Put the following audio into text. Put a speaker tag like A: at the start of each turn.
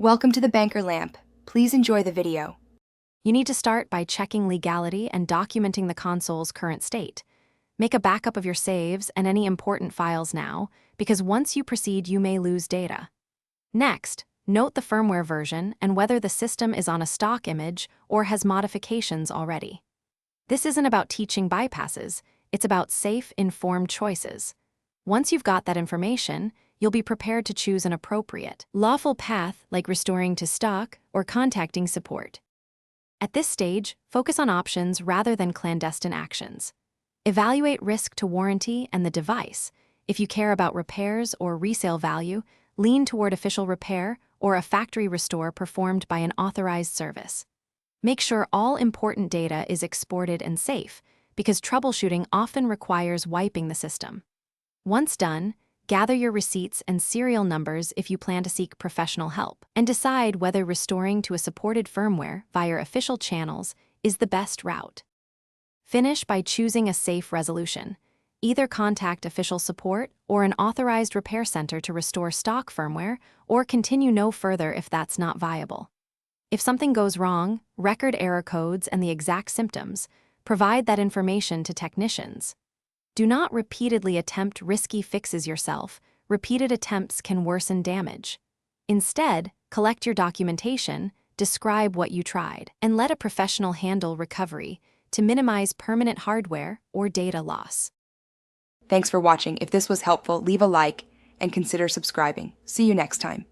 A: Welcome to the Banker Lamp. Please enjoy the video.
B: You need to start by checking legality and documenting the console's current state. Make a backup of your saves and any important files now, because once you proceed, you may lose data. Next, note the firmware version and whether the system is on a stock image or has modifications already. This isn't about teaching bypasses, it's about safe, informed choices. Once you've got that information, you'll be prepared to choose an appropriate, lawful path like restoring to stock or contacting support. At this stage, focus on options rather than clandestine actions. Evaluate risk to warranty and the device. If you care about repairs or resale value, lean toward official repair or a factory restore performed by an authorized service. Make sure all important data is exported and safe, because troubleshooting often requires wiping the system. Once done, gather your receipts and serial numbers if you plan to seek professional help, and decide whether restoring to a supported firmware via official channels is the best route. Finish by choosing a safe resolution. Either contact official support or an authorized repair center to restore stock firmware, or continue no further if that's not viable. If something goes wrong, record error codes and the exact symptoms. Provide that information to technicians. Do not repeatedly attempt risky fixes yourself. Repeated attempts can worsen damage. Instead, collect your documentation, describe what you tried, and let a professional handle recovery to minimize permanent hardware or data loss.
A: Thanks for watching. If this was helpful, leave a like and consider subscribing. See you next time.